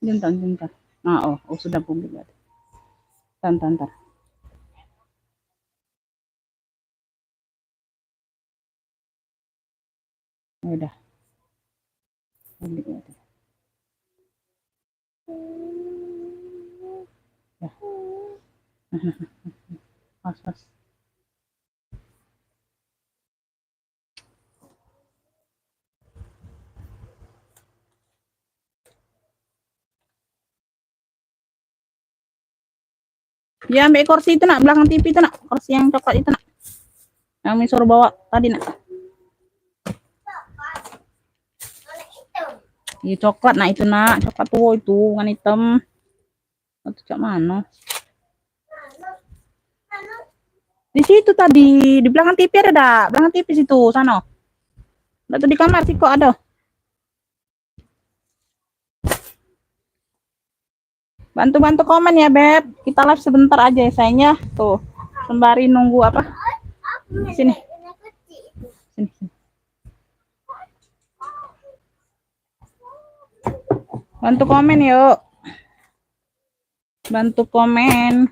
Bentar, bentar. Nah, oh sudah publik berarti. Bentar. Ya udah, publik berarti. Ya. Pas. Ya, ambil kursi itu nak, belakang TV itu nak, kursi yang coklat itu nak. Yang suruh bawa tadi nak. Iya coklat nak itu nak, coklat tua itu, bukan hitam. Itu cak mana? Di situ tadi, di belakang TV ada dah, belakang TV situ, sana. Itu di kamar sih kok ada. Bantu komen ya Beb, kita live sebentar aja ya sayangnya. Tuh, sembari nunggu apa? Sini. Bantu komen yuk. Bantu komen.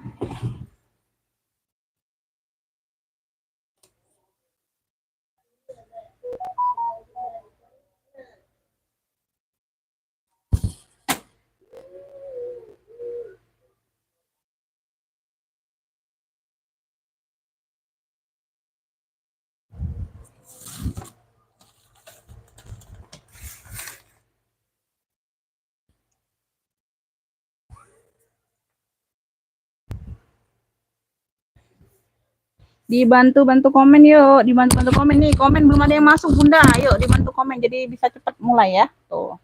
Dibantu komen yuk, dibantu komen nih, komen belum ada yang masuk Bunda, yuk dibantu komen jadi bisa cepat mulai ya. Tuh,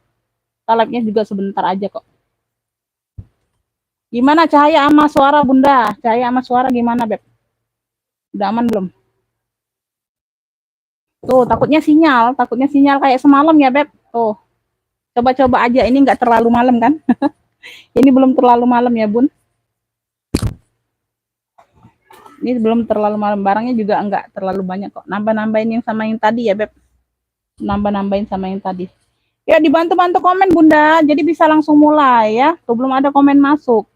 live-nya juga sebentar aja kok. Gimana cahaya sama suara Bunda? Cahaya sama suara gimana Beb? Udah aman belum? Tuh, takutnya sinyal kayak semalam ya Beb. Tuh, coba-coba aja, ini nggak terlalu malam kan? Ini belum terlalu malam ya Bun. Ini belum terlalu malam, barangnya juga enggak terlalu banyak kok. Nambah-nambahin yang sama yang tadi ya Beb. Nambah-nambahin sama yang tadi. Ya dibantu-bantu komen Bunda, jadi bisa langsung mulai ya. Tuh belum ada komen masuk.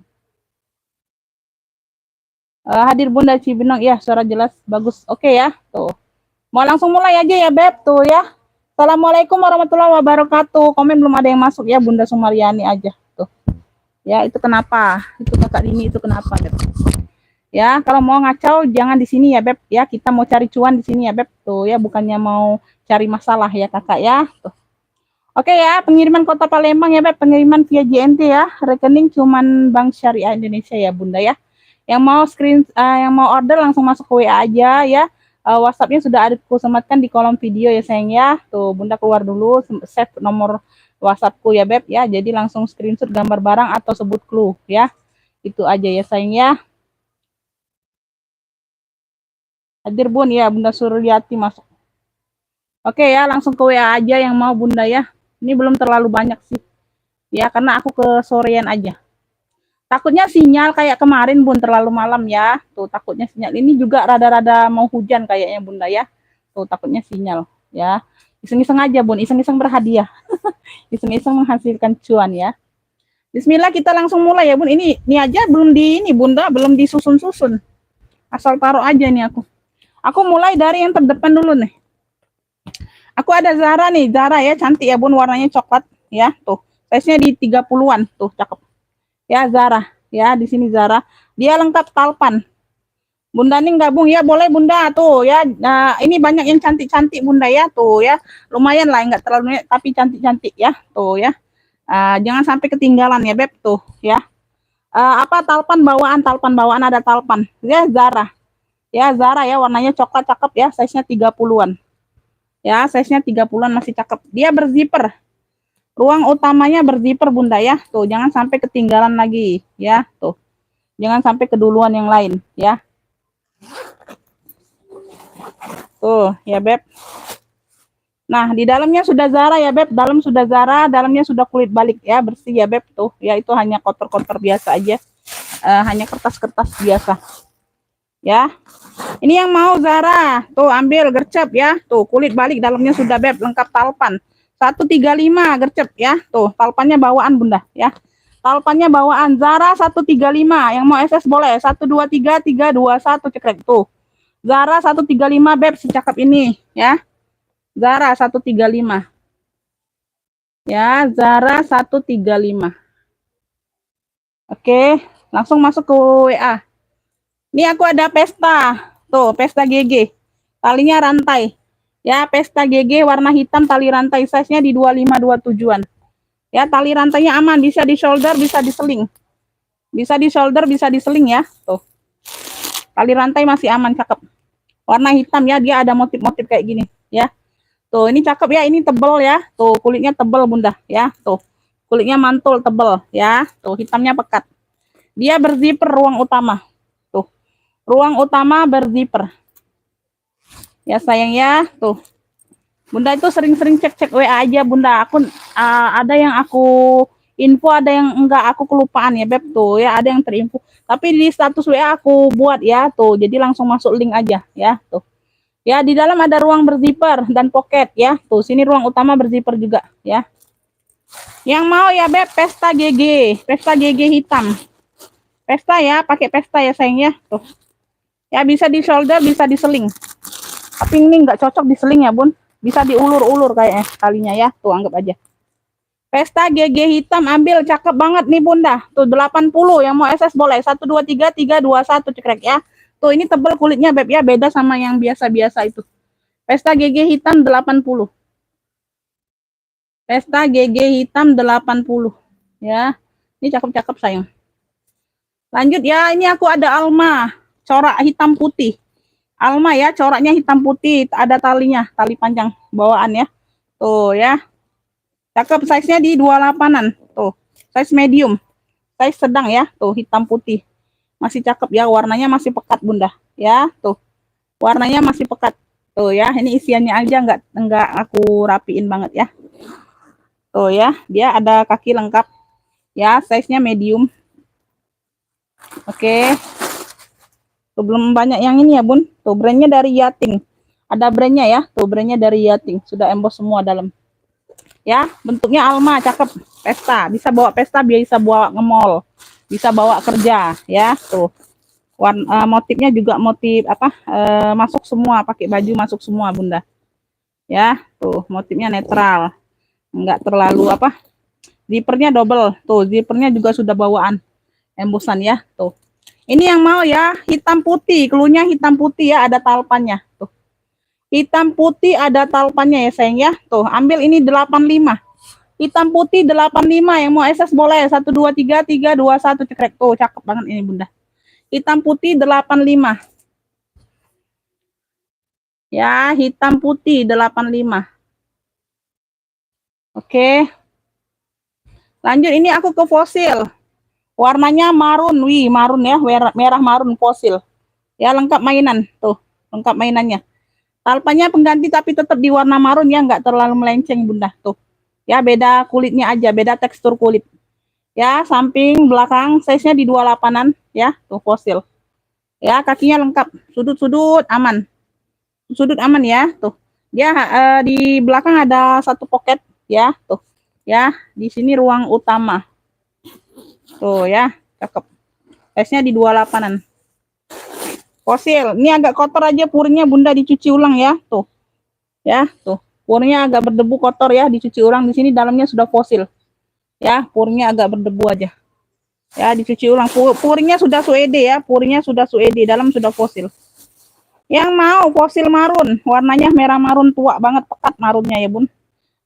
Hadir Bunda Cibinong, ya suara jelas, bagus. Oke ya, tuh. Mau langsung mulai aja ya Beb, tuh ya. Assalamualaikum warahmatullahi wabarakatuh. Komen belum ada yang masuk ya Bunda Sumaryani aja. Tuh. Ya itu kenapa? Itu kakak Dini itu kenapa Beb? Ya, kalau mau ngacau jangan di sini ya Beb ya. Kita mau cari cuan di sini ya Beb. Tuh ya, bukannya mau cari masalah ya Kakak ya. Tuh. Oke ya, pengiriman Kota Palembang ya Beb, pengiriman via JNT ya. Rekening cuman Bank Syariah Indonesia ya Bunda ya. Yang mau yang mau order langsung masuk ke WA aja ya. WhatsApp-nya sudah ada aku sematkan di kolom video ya sayang ya. Tuh Bunda keluar dulu, save nomor WhatsAppku ya Beb ya. Jadi langsung screenshot gambar barang atau sebut clue ya. Itu aja ya sayang ya. Hadir Bun ya, Bunda Suryati masuk. Oke ya, langsung ke WA aja yang mau Bunda ya. Ini belum terlalu banyak sih. Ya, karena aku ke sorean aja. Takutnya sinyal kayak kemarin Bun, terlalu malam ya. Tuh, takutnya sinyal. Ini juga rada-rada mau hujan kayaknya Bunda ya. Tuh, takutnya sinyal ya. Iseng-iseng aja Bun, iseng-iseng berhadiah. Iseng-iseng menghasilkan cuan ya. Bismillah kita langsung mulai ya Bun. Ini aja belum di ini Bunda, belum disusun-susun. Asal taruh aja nih aku. Aku mulai dari yang terdepan dulu nih. Aku ada Zara nih, Zara ya, cantik ya Bun, warnanya coklat ya, tuh. Size-nya di 30-an, tuh cakep. Ya Zara, ya di sini Zara. Dia lengkap talpan. Bunda nih gabung ya, boleh Bunda tuh ya. Nah, ini banyak yang cantik-cantik Bunda ya, tuh ya. Lumayan lah, enggak terlalu tapi cantik-cantik ya, tuh ya. Jangan sampai ketinggalan ya Beb tuh ya. Apa talpan bawaan ada talpan. Ya Zara. Ya Zara ya, warnanya coklat cakep ya, size-nya 30-an. Ya, size-nya 30-an masih cakep. Dia berzipper. Ruang utamanya berzipper Bunda ya. Tuh, jangan sampai ketinggalan lagi ya. Tuh. Jangan sampai keduluan yang lain ya. Tuh, ya Beb. Nah, di dalamnya sudah Zara ya Beb. Dalam sudah Zara, dalamnya sudah kulit balik ya, bersih ya Beb. Tuh, ya itu hanya kotor-kotor biasa aja. Hanya kertas-kertas biasa. Ya. Ini yang mau Zara, tuh ambil gercep ya. Tuh, kulit balik dalamnya sudah Beb, lengkap talpan. 135 gercep ya. Tuh, talpannya bawaan Bunda ya. Talpannya bawaan Zara 135. Yang mau SS boleh. 123 321 cekrek tuh. Zara 135 beb secakep ini ya. Zara 135. Ya, Zara 135. Oke, langsung masuk ke WA. Ini aku ada pesta. Tuh, pesta GG. Talinya rantai. Ya, pesta GG warna hitam, tali rantai size-nya di 25-27-an. Ya, tali rantainya aman, bisa di shoulder, bisa diseling. Bisa di shoulder, bisa diseling ya. Tuh. Tali rantai masih aman, cakep. Warna hitam ya, dia ada motif-motif kayak gini ya. Tuh, ini cakep ya, ini tebel ya. Tuh, kulitnya tebel Bunda ya. Tuh. Kulitnya mantul tebel ya. Tuh, hitamnya pekat. Dia berzipper ruang utama. Tuh. Ruang utama berzipper. Ya sayang ya, tuh. Bunda itu sering-sering cek-cek WA aja Bunda. Aku ada yang aku info, ada yang enggak aku kelupaan ya Beb tuh ya, ada yang terinfo. Tapi di status WA aku buat ya tuh. Jadi langsung masuk link aja ya tuh. Ya di dalam ada ruang berzipper dan pocket ya. Tuh sini ruang utama berzipper juga ya. Yang mau ya Beb pesta GG, pesta GG hitam. Pesta ya, pakai pesta ya sayang ya. Tuh. Ya bisa di shoulder, bisa diseling. Tapi ini nggak cocok diseling ya Bun. Bisa diulur-ulur kayaknya talinya ya. Tuh anggap aja. Pesta GG hitam ambil cakep banget nih Bunda. Tuh 80 yang mau SS boleh. 123 321 cekrek ya. Tuh ini tebel kulitnya Beb ya, beda sama yang biasa-biasa itu. Pesta GG hitam 80. Pesta GG hitam 80 ya. Ini cakep-cakep sayang. Lanjut ya, ini aku ada Alma corak hitam putih. Alma ya, coraknya hitam putih, ada talinya, tali panjang bawaan ya. Tuh ya. Cakep, size-nya di 28-an. Tuh, size medium. Size sedang ya, tuh hitam putih. Masih cakep ya, warnanya masih pekat Bunda. Ya, tuh. Warnanya masih pekat. Tuh ya, ini isiannya aja enggak aku rapiin banget ya. Tuh ya, dia ada kaki lengkap. Ya, size-nya medium. Oke. Tuh, belum banyak yang ini ya Bun. Tuh brandnya dari Yating. Ada brandnya ya. Tuh brandnya dari Yating. Sudah emboss semua dalam. Ya, bentuknya Alma, cakep. Pesta, bisa bawa pesta, bisa bawa nge-mall, bisa bawa kerja ya. Tuh. Motifnya juga motif apa? Masuk semua, pakai baju masuk semua Bunda. Ya, tuh motifnya netral. Enggak terlalu apa? Zippernya double. Tuh, zippernya juga sudah bawaan embosan ya. Tuh. Ini yang mau ya, hitam putih, keluarnya hitam putih ya, ada talpannya. Tuh. Hitam putih ada talpannya ya sayang ya. Tuh, ambil ini 85. Hitam putih 85 yang mau SS boleh. 123 321 cekrek. Tuh, cakep banget ini Bunda. Hitam putih 85. Ya, hitam putih 85. Oke. Lanjut ini aku ke fosil. Warnanya marun, wih marun ya, merah marun fosil. Ya lengkap mainan, tuh lengkap mainannya. Talpanya pengganti tapi tetap di warna marun ya, nggak terlalu melenceng Bunda, tuh. Ya beda kulitnya aja, beda tekstur kulit. Ya samping belakang size-nya di 28-an ya, tuh fosil. Ya kakinya lengkap, sudut-sudut aman. Sudut aman ya, tuh. Dia di belakang ada satu pocket ya, tuh. Ya, di sini ruang utama. Tuh ya, cakep. Size-nya di 28-an. Fosil. Ini agak kotor aja purnya Bunda, dicuci ulang ya, tuh. Ya, tuh. Purnya agak berdebu kotor ya, dicuci ulang. Di sini dalamnya sudah fosil. Ya, purnya agak berdebu aja. Ya, dicuci ulang. Purnya sudah suede ya, purnya sudah suede, dalam sudah fosil. Yang mau fosil marun, warnanya merah marun tua banget, pekat marunnya ya Bun.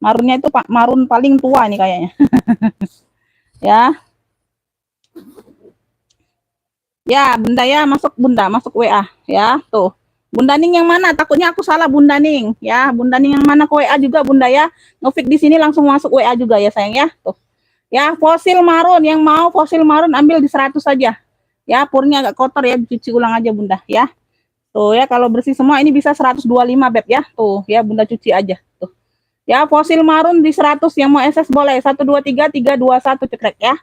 Marunnya itu marun paling tua nih kayaknya. Ya. Ya, Bunda ya, masuk Bunda, masuk WA ya, tuh. Bunda Ning yang mana? Takutnya aku salah Bunda Ning. Ya, Bunda Ning yang mana ke WA juga Bunda ya. Ngefik di sini langsung masuk WA juga ya sayang ya. Tuh. Ya, fosil marun yang mau fosil marun ambil di 100 saja. Ya, purnya agak kotor ya, dicuci ulang aja Bunda ya. Tuh ya, kalau bersih semua ini bisa 125 Beb ya. Tuh, ya Bunda cuci aja. Tuh. Ya, fosil marun di 100 yang mau SS boleh. 123 321 cekrek ya.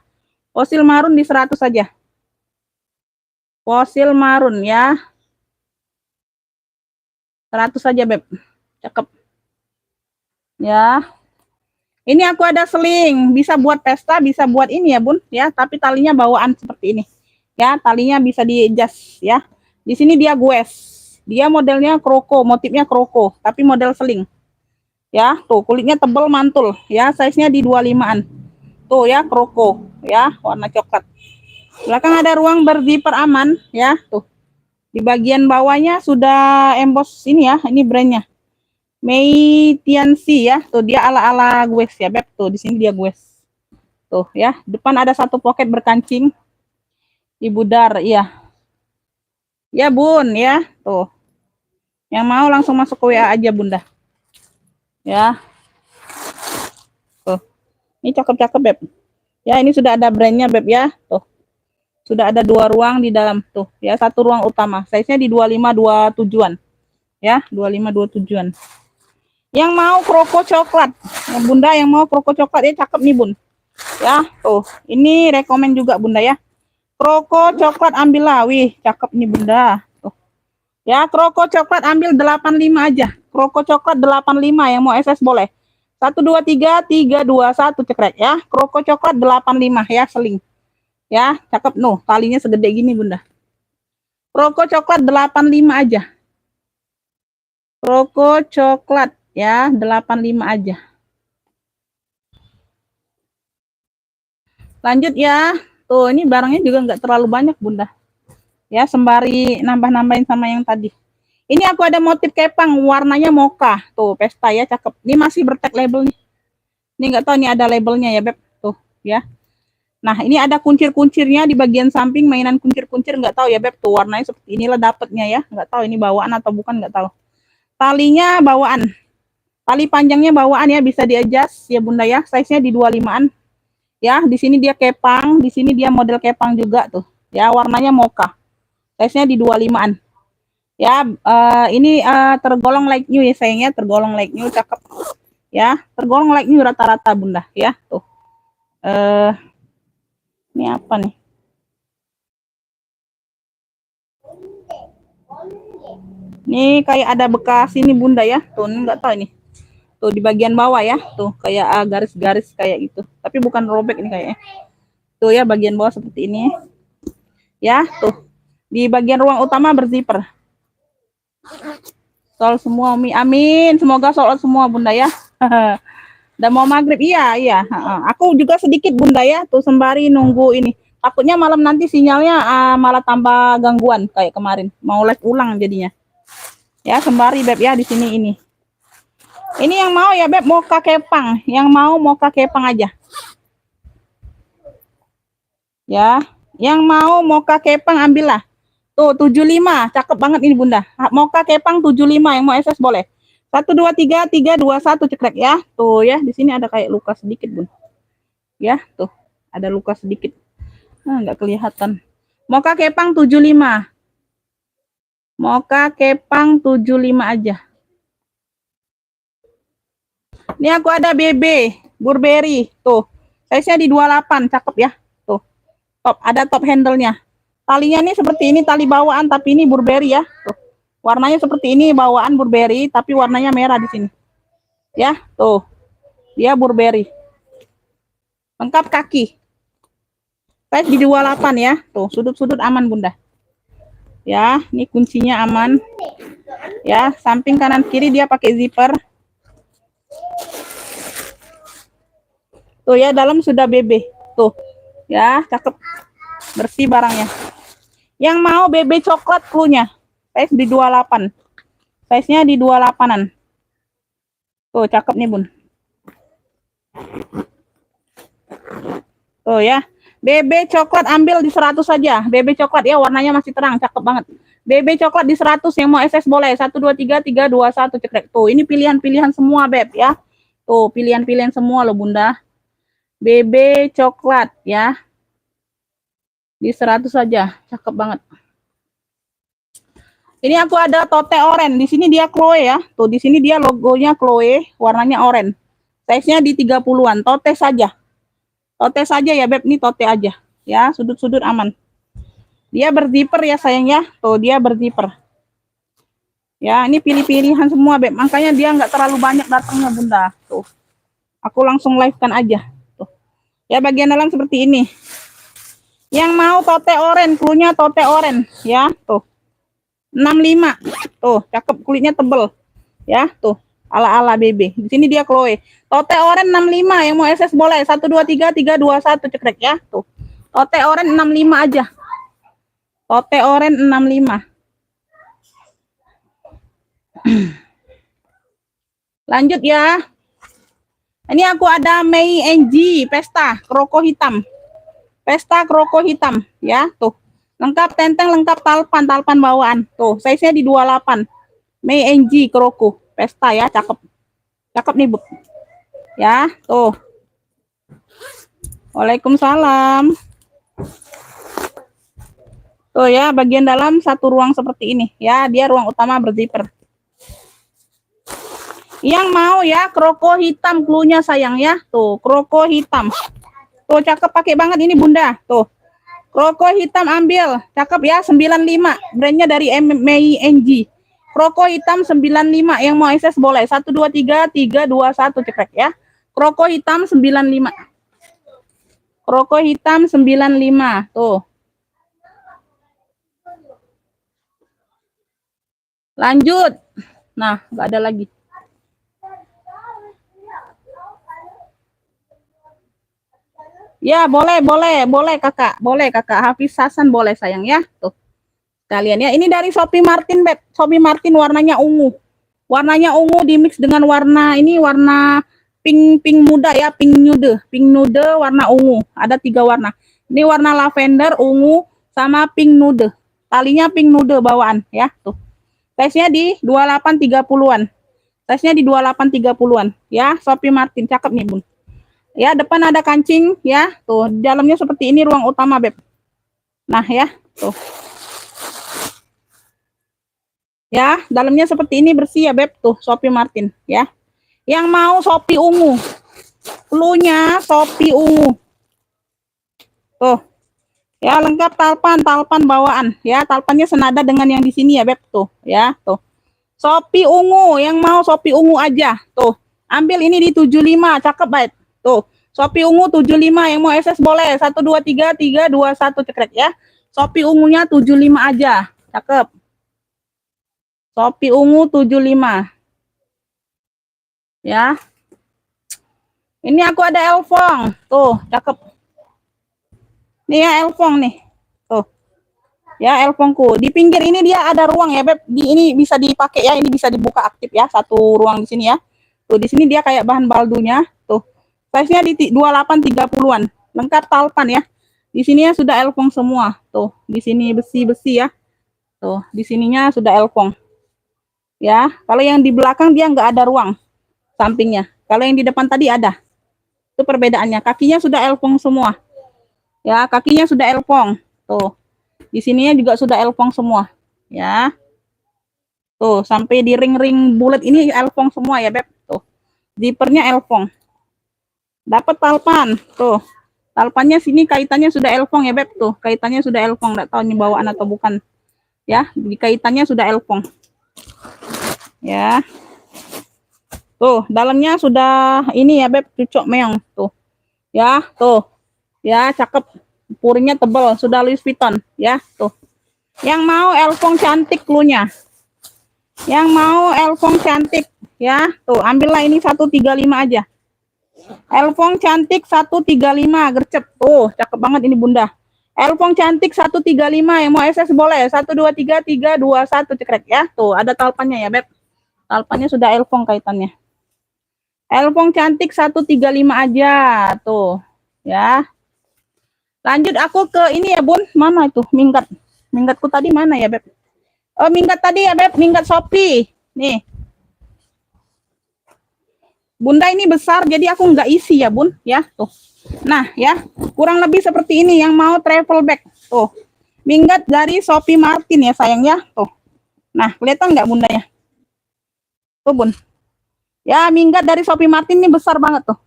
Fosil marun di 100 saja. Fosil marun ya. 100 saja Beb. Cakep. Ya. Ini aku ada seling, bisa buat pesta, bisa buat ini ya bun, ya. Tapi talinya bawaan seperti ini, ya. Talinya bisa di adjust, ya. Di sini dia goes, dia modelnya kroko, motifnya kroko, tapi model seling, ya. Tuh kulitnya tebal mantul, ya. Size-nya di 25-an, tuh ya, kroko, ya, warna coklat. Belakang ada ruang berzipper aman, ya. Tuh di bagian bawahnya sudah emboss ini ya, ini brandnya Mei Tianxi ya. Tuh dia ala-ala gue ya, Beb. Tuh di sini dia gue. Tuh ya, depan ada satu pocket berkancing. Ibu Dar, iya. Ya, Bun, ya. Tuh. Yang mau langsung masuk ke WA aja, Bunda. Ya. Tuh. Ini cakep-cakep, Beb. Ya, ini sudah ada brandnya, Beb ya. Tuh. Sudah ada 2 ruang di dalam tuh, ya. 1 ruang utama. Size-nya di 25-27-an. Ya, 25-27-an. Yang mau kroko coklat, ya, Bunda, yang mau kroko coklat ya, cakep nih Bun. Ya, tuh. Ini rekomen juga Bunda ya. Kroko coklat ambillah. Wih, cakep nih Bunda. Tuh. Ya, kroko coklat ambil 85 aja. Kroko coklat 85, yang mau SS boleh. 1 2 3 3 2 1 cekrek ya. Kroko coklat 85 ya, seling. Ya, cakep noh. Talinya segede gini Bunda. Kroko coklat 85 aja. Kroko coklat ya, 85 aja. Lanjut ya. Tuh, ini barangnya juga nggak terlalu banyak Bunda. Ya, sembari nambah-nambahin sama yang tadi. Ini aku ada motif kepang, warnanya mocha. Tuh, pesta ya, cakep. Ini masih bertag label nih. Ini nggak tahu nih ada labelnya ya, Beb. Tuh, ya. Nah, ini ada kuncir-kuncirnya di bagian samping, mainan kuncir-kuncir, nggak tahu ya, Beb. Tuh, warnanya seperti inilah dapetnya ya. Nggak tahu ini bawaan atau bukan, nggak tahu. Talinya bawaan. Tali panjangnya bawaan ya, bisa di-adjust ya Bunda ya. Size-nya di 25-an. Ya, di sini dia kepang, di sini dia model kepang juga tuh. Ya, warnanya mocha. Size-nya di 25-an. Ya, ini tergolong like new ya sayangnya, tergolong like new, cakep. Ya, tergolong like new rata-rata Bunda ya. Tuh. Ini apa nih? Ini kayak ada bekas ini Bunda ya. Tuh, ini enggak tahu ini. Tuh di bagian bawah ya, tuh kayak garis-garis kayak gitu. Tapi bukan robek ini kayaknya. Tuh ya, bagian bawah seperti ini. Ya, tuh. Di bagian ruang utama berzipper. Sol semua Umi. Amin. Semoga sol semua Bunda ya. Udah mau maghrib. Iya, iya. Aku juga sedikit Bunda ya, tuh sembari nunggu ini. Takutnya malam nanti sinyalnya malah tambah gangguan kayak kemarin. Mau live ulang jadinya. Ya, sembari Beb ya di sini ini. Ini yang mau ya Beb, mau kepang. Yang mau kepang aja. Ya, yang mau kepang ambillah. Tuh 75, cakep banget ini Bunda. Mocha kepang 75, yang mau SS boleh. 1 2 3 3 2 1 cekrek ya. Tuh ya, di sini ada kayak luka sedikit Bun. Ya, tuh. Ada luka sedikit. Nah, enggak kelihatan. Mocha kepang 75. Mocha kepang 75 aja. Ini aku ada BB, Burberry. Tuh. Size-nya di 28, cakep ya. Tuh. Top, ada top handle-nya. Talinya nih seperti ini, tali bawaan, tapi ini Burberry ya. Tuh. Warnanya seperti ini, bawaan Burberry, tapi warnanya merah di sini. Ya, tuh. Dia Burberry. Lengkap kaki. Size di 28 ya. Tuh, sudut-sudut aman Bunda. Ya, ini kuncinya aman. Ya, samping kanan kiri dia pakai zipper. Tuh ya, dalam sudah BB. Tuh. Ya, cakep. Bersih barangnya. Yang mau BB coklat cluenya. Size di 28. Size-nya di 28-an. Tuh, cakep nih, Bun. Tuh ya. BB coklat ambil di 100 saja. BB coklat ya, warnanya masih terang, cakep banget. BB coklat di 100, yang mau SS boleh. 1 2 3 3 2 1 cekrek. Tuh, ini pilihan-pilihan semua, Beb ya. Tuh, pilihan-pilihan semua loh, Bunda. BB coklat ya. Di 100 saja, cakep banget. Ini aku ada tote oranye. Di sini dia Chloe ya. Tuh, di sini dia logonya Chloe, warnanya oranye. Size-nya di 30-an. Tote saja. Tote saja ya, Beb. Ini tote aja. Ya, sudut-sudut aman. Dia berzipper ya, sayang ya. Tuh, dia berzipper. Ya, ini pilih-pilihan semua, Beb. Makanya dia nggak terlalu banyak datangnya, Bunda. Tuh. Aku langsung live kan aja. Tuh. Ya, bagian dalam seperti ini. Yang mau tote oren, cluenya tote oren, ya, tuh. 65. Tuh, cakep, kulitnya tebel. Ya, tuh. Ala-ala BB. Di sini dia Chloe. Tote oren 65, yang mau SS boleh. 123 321 cekrek ya, tuh. Tote oren 65 aja. Tote oren 65. Lanjut ya. Ini aku ada Mei NG Pesta kroko hitam. Pesta kroko hitam ya, tuh. Lengkap tenteng, lengkap talpan bawaan. Tuh, size-nya di 28. Mei NG kroko Pesta ya, cakep. Cakep nih, Bu. Ya, tuh. Waalaikumsalam. Tuh ya, bagian dalam satu ruang seperti ini. Ya, dia ruang utama berzipper. Yang mau ya, kroko hitam cluenya sayang ya. Tuh, kroko hitam. Tuh, cakep, pakai banget ini Bunda. Tuh. Kroko hitam ambil. Cakep ya, 95. Brandnya dari Mei NG. Kroko hitam 95. Yang mau SS boleh. 123 321 cekrek ya. Kroko hitam 95. Kroko hitam 95. Tuh. Lanjut. Nah, nggak ada lagi. Ya, boleh Kakak. Boleh Kakak. Hafiz Hasan boleh sayang ya. Tuh. Kalian ya. Ini dari Shopee Martin, Beb. Shopee Martin warnanya ungu. Warnanya ungu dimix dengan warna ini warna pink muda ya, pink nude warna ungu. Ada 3 warna. Ini warna lavender, ungu sama pink nude. Talinya pink nude bawaan ya, tuh. Size-nya di 28 30-an. Size-nya di 28 30-an ya, Shopee Martin cakep nih, Bun. Ya, depan ada kancing ya. Tuh, dalamnya seperti ini ruang utama, Beb. Nah, ya, tuh. Ya, dalamnya seperti ini bersih ya, Beb. Tuh, Shopee Martin ya. Yang mau Shopee ungu. Cluenya Shopee ungu. Tuh. Ya, lengkap talpan bawaan ya. Talpannya senada dengan yang di sini ya, Beb. Tuh, ya, tuh. Shopee ungu, yang mau Shopee ungu aja. Tuh. Ambil ini di 75, cakep banget. Tuh, Shopee ungu 75, yang mau SS boleh. 123 321 cekrek ya. Shopee ungunya 75 aja. Cakep. Shopee ungu 75. Ya. Ini aku ada Elfong. Tuh, cakep. Nih ya Elfong nih. Tuh. Ya, Elfongku. Di pinggir ini dia ada ruang ya, Beb. Ini bisa dipakai ya, ini bisa dibuka aktif ya. Satu ruang di sini ya. Tuh, di sini dia kayak bahan baldunya. Tuh. Size-nya di 28 30-an. Lengkap talpan ya. Di sininya sudah elfong semua. Tuh, di sini besi-besi ya. Tuh, di sininya sudah elfong. Ya, kalau yang di belakang dia nggak ada ruang sampingnya. Kalau yang di depan tadi ada. Itu perbedaannya. Kakinya sudah elfong semua. Ya, kakinya sudah elfong. Tuh. Di sininya juga sudah elfong semua. Ya. Tuh, sampai di ring-ring bulat ini elfong semua ya, Beb. Tuh. Zippernya elfong. Dapat talpan, tuh. Talpannya sini kaitannya sudah elfong ya, Beb, tuh. Kaitannya sudah elfong, enggak tahu ini bawaan atau bukan. Ya, di kaitannya sudah elfong. Ya. Tuh, dalamnya sudah ini ya, Beb, cucok meong, tuh. Ya, tuh. Ya, cakep. Puringnya tebal, sudah Louis Vuitton, ya, tuh. Yang mau elfong cantik cluenya. Yang mau elfong cantik, ya, tuh. Ambillah ini 135 aja. Elfong cantik 135 gercep. Tuh, cakep banget ini Bunda. Elfong cantik 135, yang mau SS boleh. 123 321 cekrek ya. Tuh, ada talpannya ya, Beb. Talpannya sudah elfong kaitannya. Elfong cantik 135 aja. Tuh, ya. Lanjut aku ke ini ya, Bun. Mana itu? Minggat. Minggatku tadi mana ya, Beb? Oh, minggat tadi ya, Beb. Minggat Shopee. Nih. Bunda ini besar, jadi aku nggak isi ya, Bun. Ya, tuh. Nah, ya. Kurang lebih seperti ini yang mau travel bag. Tuh. Minggat dari Shopee Martin ya, sayang ya. Tuh. Nah, kelihatan nggak Bunda ya? Tuh, Bun. Ya, minggat dari Shopee Martin ini besar banget tuh.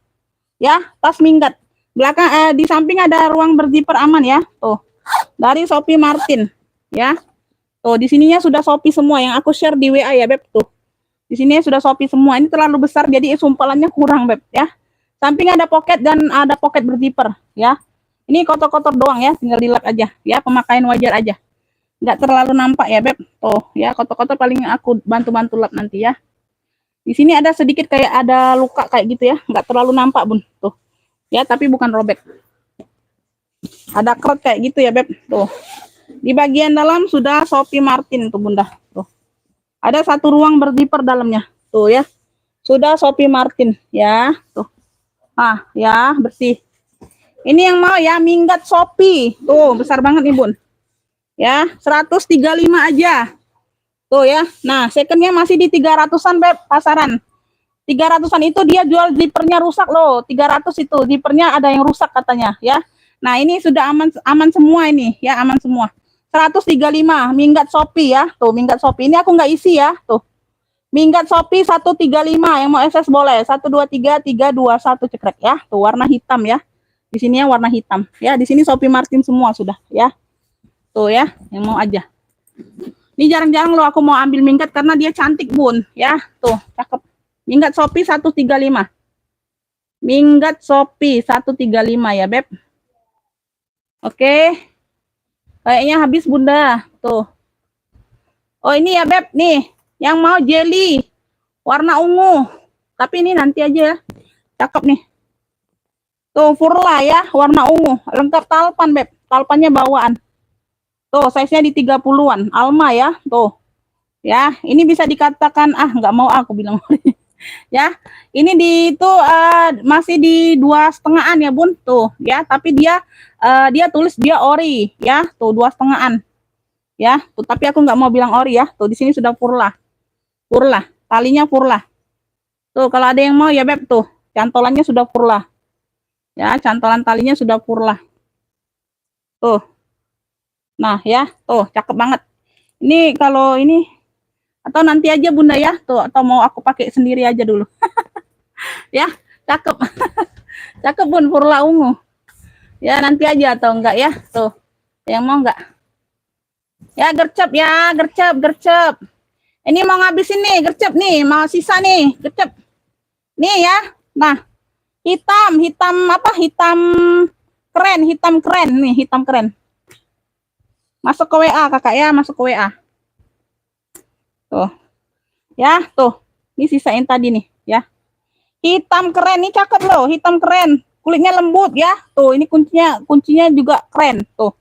Ya, tas minggat. Belakang di samping ada ruang berzipper aman ya. Tuh. Dari Shopee Martin, ya. Tuh, di sininya sudah Shopee semua yang aku share di WA ya, Beb, tuh. Di sini sudah Shopee semua. Ini terlalu besar jadi sumpalannya kurang, Beb, ya. Samping ada pocket dan ada pocket berzipper ya. Ini kotor-kotor doang ya, tinggal dilap aja ya, pemakaian wajar aja. Nggak terlalu nampak ya, Beb. Tuh, ya kotor-kotor paling aku bantu-bantu lap nanti ya. Di sini ada sedikit kayak ada luka kayak gitu ya, nggak terlalu nampak, Bun. Tuh. Ya, tapi bukan robek. Ada keret kayak gitu ya, Beb. Tuh. Di bagian dalam sudah Shopee Martin tuh, Bunda. Tuh. Ada satu ruang berzipper dalamnya. Tuh ya. Sudah Shopee Martin ya, tuh. Ah, ya, bersih. Ini yang mau ya, minggat Shopee. Tuh, besar banget nih, Bun. Ya, 135 aja. Tuh ya. Nah, secondnya masih di 300-an, Beb, pasaran. 300-an itu dia jual zippernya rusak loh. 300 itu zippernya ada yang rusak katanya ya. Nah, ini sudah aman semua ini ya, aman semua. 135 minggat Shopee ya. Tuh, minggat Shopee. Ini aku nggak isi ya, tuh. Minggat Shopee 135 yang mau SS boleh. 123 321 cekrek ya. Tuh warna hitam ya. Di sini ya warna hitam. Ya, di sini Shopee Martin semua sudah ya. Tuh ya, yang mau aja. Ini jarang-jarang loh aku mau ambil minggat karena dia cantik, Bun, ya. Tuh, cakep. Minggat Shopee 135. Minggat Shopee 135 ya, Beb. Oke. Kayaknya habis, Bunda. Tuh. Oh, ini ya, Beb, nih. Yang mau jelly warna ungu. Tapi ini nanti aja ya. Cakep nih. Tuh, Furla ya, warna ungu. Lengkap talpan, Beb. Talpannya bawaan. Tuh, size-nya di 30-an. Alma ya, tuh. Ya, ini bisa dikatakan, nggak mau aku bilang. Ya, ini di itu masih di 2,5-an ya, Bun. Tuh, ya, tapi dia tulis dia ori, ya. Tuh, 2,5-an. Ya, tuh, tapi aku nggak mau bilang ori ya. Tuh, di sini sudah Furla. Furla, talinya Furla. Tuh, kalau ada yang mau ya, Beb, tuh. Cantolannya sudah Furla. Ya, cantolan talinya sudah Furla. Tuh. Nah, ya, tuh, cakep banget. Ini kalau ini atau nanti aja, Bunda ya, tuh, atau mau aku pakai sendiri aja dulu. Ya, cakep. Cakep, Bun, Furla ungu. Ya, nanti aja atau enggak ya, tuh. Yang mau enggak? Ya, gercep ya, gercep. Ini mau ngabisin nih, gercep nih, mau sisa nih, gercep. Nih ya. Nah, hitam apa? Hitam keren nih, hitam keren. Masuk ke WA, Kakak ya, masuk ke WA. Tuh. Ya, tuh. Ini sisain tadi nih, ya. Hitam keren, ini cakep loh, hitam keren. Kulitnya lembut ya. Tuh, ini kuncinya juga keren, tuh.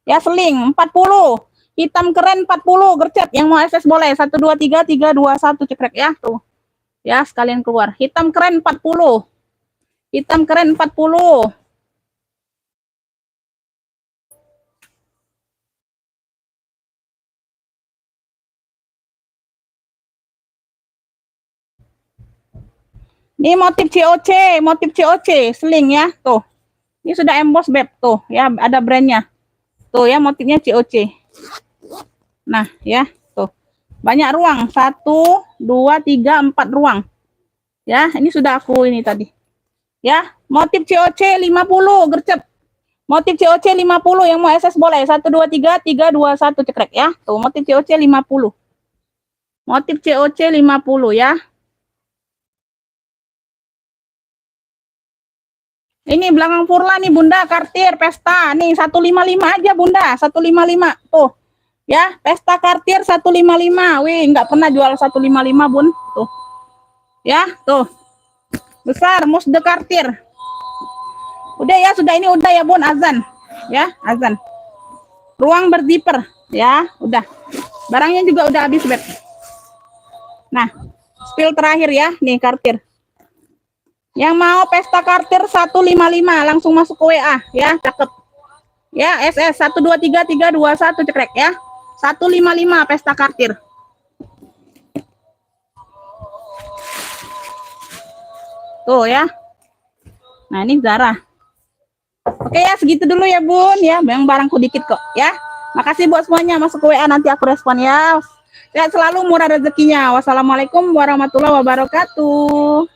Ya, seling 40. Hitam keren 40, gercep. Yang mau SS boleh. 123 321 cekrek ya, tuh. Ya, sekalian keluar. Hitam keren 40. Hitam keren 40. Ini motif COC, sling ya, tuh. Ini sudah emboss, Beb, tuh, ya, ada brandnya. Tuh ya, motifnya COC. Nah, ya, tuh. Banyak ruang, 1, 2, 3, 4 ruang. Ya, ini sudah aku ini tadi. Ya, motif COC 50, gercep. Motif COC 50 yang mau SS boleh. 123 321 cekrek ya. Tuh, motif COC 50. Motif COC 50 ya. Ini belakang Furla nih, Bunda, Cartier Pesta. Nih 155 aja, Bunda, 155. Tuh. Ya, Pesta Cartier 155. Wih, nggak pernah jual 155, Bun. Tuh. Ya, tuh. Besar, Musde Cartier. Udah ya, sudah ini udah ya, Bun, azan. Ya, azan. Ruang berzipper, ya, udah. Barangnya juga udah habis, Beb. Nah, spill terakhir ya, nih Cartier. Yang mau Pesta Cartier 155 langsung masuk ke WA ya, cakep. Ya, SS 123 321 cekrek ya. 155 Pesta Cartier. Tuh ya. Nah, ini Zara. Oke ya, segitu dulu ya, Bun ya. Yang barangku dikit kok ya. Makasih buat semuanya, masuk ke WA nanti aku respon ya. Sehat selalu, murah rezekinya. Wassalamualaikum warahmatullahi wabarakatuh.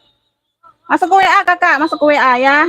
Masuk ke WA, Kakak, masuk ke WA ya.